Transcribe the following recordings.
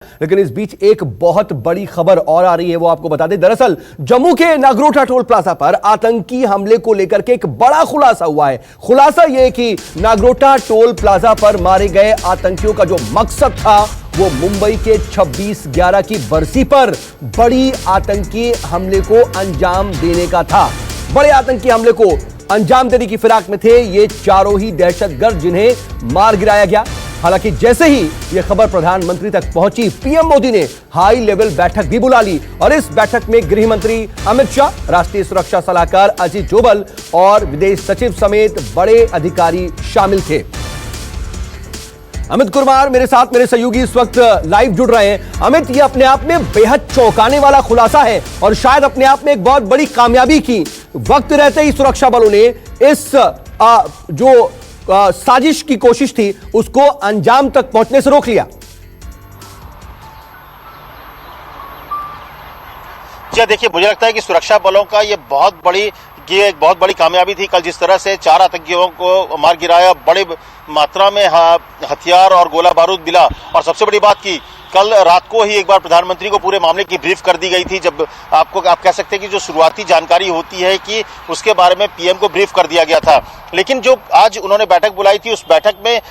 लेकिन इस बीच एक बहुत बड़ी खबर और आ रही है, वो आपको बता दें। दरअसल जम्मू के नागरोटा टोल प्लाजा पर आतंकी हमले को लेकर के एक बड़ा खुलासा हुआ है। खुलासा यह कि नागरोटा टोल प्लाजा पर मारे गए आतंकियों का जो मकसद था वो मुंबई के 26/11 की बरसी पर बड़ी आतंकी हमले को अंजाम देने का था। बड़े आतंकी हमले को अंजाम देने की फिराक में थे ये चारों ही दहशतगर्द, जिन्हें मार गिराया गया। हालांकि जैसे ही यह खबर प्रधानमंत्री तक पहुंची, पीएम मोदी ने हाई लेवल बैठक भी बुला ली और इस बैठक में गृह मंत्री अमित शाह, राष्ट्रीय सुरक्षा सलाहकार अजीत डोभाल और विदेश सचिव समेत बड़े अधिकारी शामिल थे। अमित कुमार मेरे साथ, मेरे सहयोगी इस वक्त लाइव जुड़ रहे हैं। अमित, यह अपने आप में बेहद चौंकाने वाला खुलासा है और शायद अपने आप में एक बहुत बड़ी कामयाबी की। वक्त रहते ही सुरक्षा बलों ने इस जो साजिश की कोशिश थी उसको अंजाम तक पहुंचने से रोक लिया। जी देखिए, मुझे लगता है कि सुरक्षा बलों का ये एक बहुत बड़ी कामयाबी थी। कल जिस तरह से 4 आतंकियों को मार गिराया, बड़ी मात्रा में हथियार और गोला बारूद मिला, और सबसे बड़ी बात की कल रात को ही एक बार प्रधानमंत्री को पूरे मामले की ब्रीफ कर दी गई थी। जब आप कह सकते हैं कि जो शुरुआती जानकारी होती है कि उसके बारे में पीएम को ब्रीफ कर दिया गया था। लेकिन जो आज उन्होंने बैठक बुलाई थी, उस बैठक में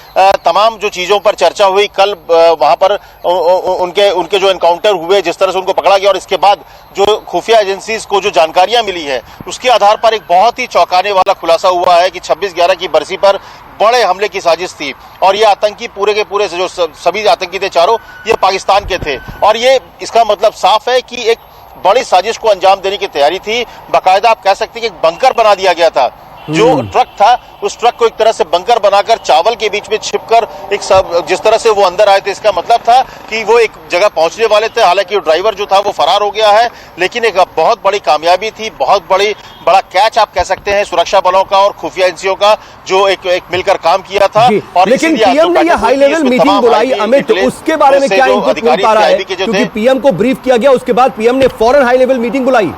तमाम जो चीजों पर चर्चा हुई, कल वहां पर उनके जो एनकाउंटर हुए, जिस तरह से उनको पकड़ा गया, और इसके बाद जो खुफिया एजेंसीज को जो जानकारियां मिली है, उसके आधार पर एक बहुत ही चौंकाने वाला खुलासा हुआ है कि 26/11 की बरसी पर बड़े हमले की साजिश थी। और ये आतंकी पूरे के पूरे जो सभी आतंकी थे चारों, ये पाकिस्तान के थे। और ये इसका मतलब साफ है कि एक बड़ी साजिश को अंजाम देने की तैयारी थी। बाकायदा आप कह सकते हैं कि एक बंकर बना दिया गया था। जो ट्रक था, उस ट्रक को एक तरह से बंकर बनाकर चावल के बीच में छिपकर जिस तरह से वो अंदर आए थे, इसका मतलब था कि वो एक जगह पहुंचने वाले थे। हालांकि वो ड्राइवर जो था वो फरार हो गया है, लेकिन एक बहुत बड़ी कामयाबी थी, बहुत बड़ा कैच आप कह सकते हैं सुरक्षा बलों का और खुफिया एजेंसियों का, जो एक मिलकर काम किया था। और लेकिन पीएम ने यह हाई लेवल मीटिंग बुलाई। अमित, उसके बारे में क्या इनपुट मिल पा रहा है? क्योंकि पीएम को ब्रीफ किया गया, उसके बाद पीएम ने फौरन हाई लेवल मीटिंग बुलाई।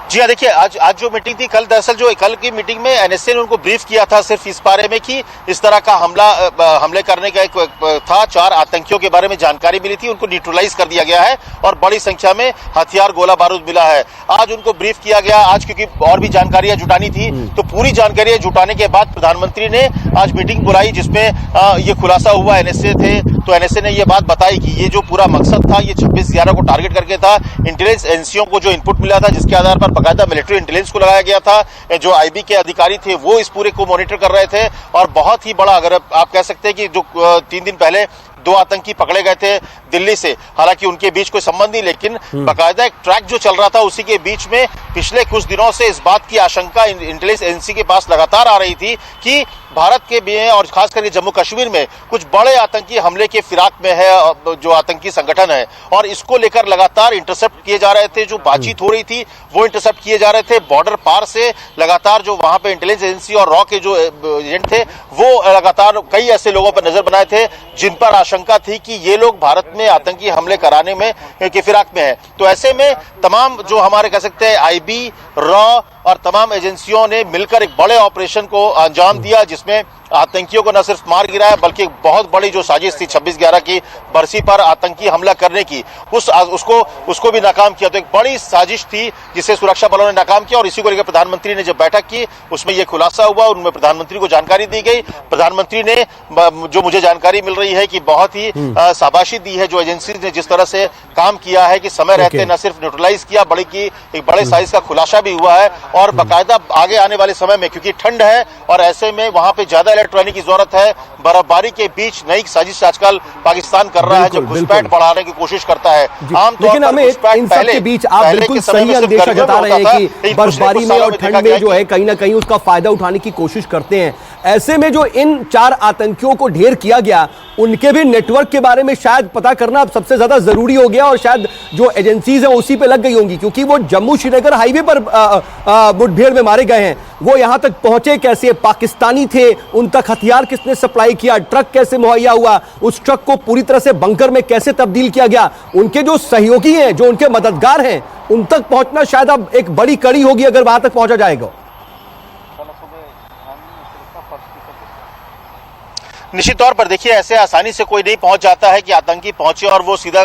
जी हाँ, देखिए आज जो मीटिंग थी, दरअसल जो कल की मीटिंग में एनएसए ने उनको ब्रीफ किया था सिर्फ इस बारे में कि इस तरह का हमले करने का एक था। 4 आतंकियों के बारे में जानकारी मिली थी, उनको न्यूट्रलाइज कर दिया गया है और बड़ी संख्या में हथियार गोला बारूद मिला है। आज उनको ब्रीफ किया गया, आज क्योंकि और भी जानकारियां जुटानी थी, तो पूरी जानकारियां जुटाने के बाद प्रधानमंत्री ने आज मीटिंग बुलाई, जिसमें ये खुलासा हुआ। एनएसए थे, तो एनएसए ने ये बात बताई कि ये जो पूरा मकसद था, ये 26/11 को टारगेट करके था। इंटेलिजेंस एजेंसियों को जो इनपुट मिला था, जिसके आधार पर बाकायदा मिलिट्री इंटेलिजेंस को लगाया गया था। जो आईबी के अधिकारी थे वो इस पूरे को मॉनिटर कर रहे थे। और बहुत ही बड़ा, अगर आप कह सकते हैं कि जो 3 दिन पहले 2 आतंकी पकड़े गए थे दिल्ली से, हालांकि उनके बीच कोई संबंध नहीं, लेकिन बाकायदा एक ट्रैक जो चल रहा था, उसी के बीच में पिछले कुछ दिनों से इस बात की आशंका इंटेलिजेंस एजेंसी के पास लगातार आ रही थी कि भारत के में और खास करके जम्मू कश्मीर में कुछ बड़े आतंकी हमले के फिराक में है जो आतंकी संगठन है, और इसको लेकर लगातार इंटरसेप्ट किए जा रहे थे। जो बातचीत हो रही थी वो इंटरसेप्ट किए जा रहे थे। बॉर्डर पार से लगातार जो वहां पे इंटेलिजेंस एजेंसी और रॉ के जो एजेंट थे, वो लगातार कई ऐसे लोगों पर नजर बनाए थे जिन पर आशंका थी कि ये लोग भारत में आतंकी हमले कराने में के फिराक में है। तो ऐसे में तमाम जो हमारे कह सकते हैं आईबी, रॉ और तमाम एजेंसियों ने मिलकर एक बड़े ऑपरेशन को अंजाम दिया, जिसमें आतंकियों को न सिर्फ मार गिराया, बल्कि एक बहुत बड़ी जो साजिश थी 26/11 की बरसी पर आतंकी हमला करने की, उसको भी नाकाम किया। तो एक बड़ी साजिश थी जिसे सुरक्षा बलों ने नाकाम किया। और इसी को लेकर प्रधानमंत्री ने जब बैठक की, उसमें यह खुलासा हुआ, उनमें प्रधानमंत्री को जानकारी दी गई। प्रधानमंत्री ने, जो मुझे जानकारी मिल रही है, कि बहुत ही शाबाशी दी है जो एजेंसी ने जिस तरह से काम किया है, कि समय रहते न सिर्फ न्यूट्रलाइज किया, एक बड़े साइज का खुलासा भी हुआ है। और बाकायदा आगे आने वाले समय में, क्योंकि ठंड है और ऐसे में वहां पे ज्यादा इलेक्ट्रॉनिक की जरूरत है, बर्फबारी के बीच नई साजिश आजकल पाकिस्तान कर रहा है, जो घुसपैठ बढ़ाने की कोशिश करता है। लेकिन हमें इन सब के बीच आप बिल्कुल सही अंदेशा जता रहे हैं कि बर्फबारी में और ठंड में जो है कहीं ना कहीं उसका फायदा उठाने की कोशिश करते हैं। ऐसे में जो इन 4 आतंकियों को ढेर किया गया, उनके भी नेटवर्क के बारे में शायद पता करना अब सबसे ज्यादा जरूरी हो गया, और शायद जो एजेंसीज हैं उसी पे लग गई होंगी, क्योंकि वो जम्मू श्रीनगर हाईवे पर मुठभेड़ में मारे गए हैं। वो यहां तक पहुंचे कैसे? पाकिस्तानी थे, उन तक हथियार किसने सप्लाई किया? ट्रक कैसे मुहैया हुआ? उस ट्रक को पूरी तरह से बंकर में कैसे तब्दील किया गया? उनके जो सहयोगी हैं, जो उनके मददगार हैं, उन तक पहुंचना शायद अब एक बड़ी कड़ी होगी अगर वहां तक पहुंचा जाएगा। निश्चित तौर पर देखिए, ऐसे आसानी से कोई नहीं पहुंच जाता है कि आतंकी पहुंचे और वो सीधा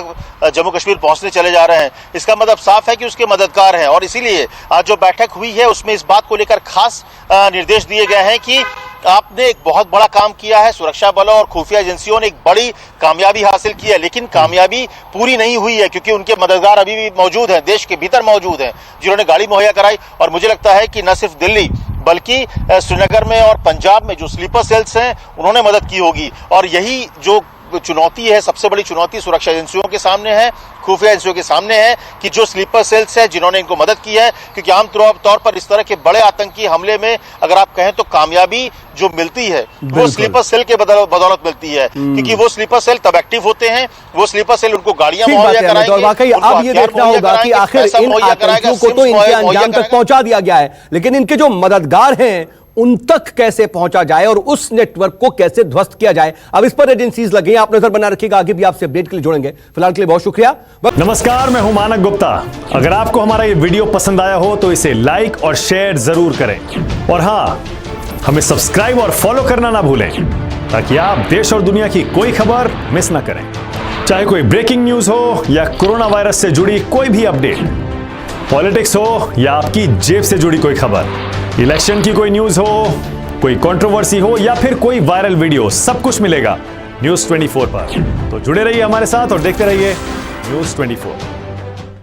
जम्मू कश्मीर पहुंचने चले जा रहे हैं। इसका मतलब साफ है कि उसके मददगार हैं और इसीलिए आज जो बैठक हुई है उसमें इस बात को लेकर खास निर्देश दिए गए हैं कि आपने एक बहुत बड़ा काम किया है, सुरक्षा बलों और खुफिया एजेंसियों ने एक बड़ी कामयाबी हासिल की है, लेकिन कामयाबी पूरी नहीं हुई है क्योंकि उनके मददगार अभी भी मौजूद हैं, देश के भीतर मौजूद हैं, जिन्होंने गाड़ी मुहैया कराई। और मुझे लगता है कि न सिर्फ दिल्ली बल्कि श्रीनगर में और पंजाब में जो स्लीपर सेल्स हैं उन्होंने मदद की होगी। और यही जो चुनौती है, सबसे बड़ी चुनौती सुरक्षा एजेंसियों के सामने है, खुफिया एजेंसियों के सामने है कि जो स्लीपर सेल्स है जिन्होंने इनको मदद की है, क्योंकि आम तौर पर इस तरह के बड़े आतंकी हमले में अगर आप कहें तो कामयाबी जो मिलती है वो स्लीपर सेल के बदौलत मिलती है, क्योंकि वो स्लीपर सेल तब एक्टिव होते हैं, वो स्लीपर सेल उनको गाड़ियां मुहैया कराएंगे। और वाकई अब ये देखना होगा कि आखिर इन आतंकियों को तो इनके अंजाम तक पहुंचा दिया गया है, लेकिन इनके जो मददगार हैं उन तक कैसे पहुंचा जाए और उस नेटवर्क को कैसे ध्वस्त किया जाए, अब इस पर एजेंसीज लगी हैं। आप नजर बना रखिएगा, आगे भी आपसे अपडेट के लिए जुड़ेंगे। फिलहाल के लिए बहुत शुक्रिया। नमस्कार, मैं हूं मानक गुप्ता। अगर आपको हमारा ये वीडियो पसंद आया हो तो इसे लाइक और शेयर जरूर करें और हां, हमें सब्सक्राइब और फॉलो करना ना भूलें ताकि आप देश और दुनिया की कोई खबर मिस ना करें, चाहे कोई ब्रेकिंग न्यूज हो या कोरोना वायरस से जुड़ी कोई भी अपडेट, पॉलिटिक्स हो या आपकी जेब से जुड़ी कोई खबर, इलेक्शन की कोई न्यूज हो, कोई कंट्रोवर्सी हो या फिर कोई वायरल वीडियो, सब कुछ मिलेगा न्यूज़ 24 पर। तो जुड़े रहिए हमारे साथ और देखते रहिए न्यूज़ 24।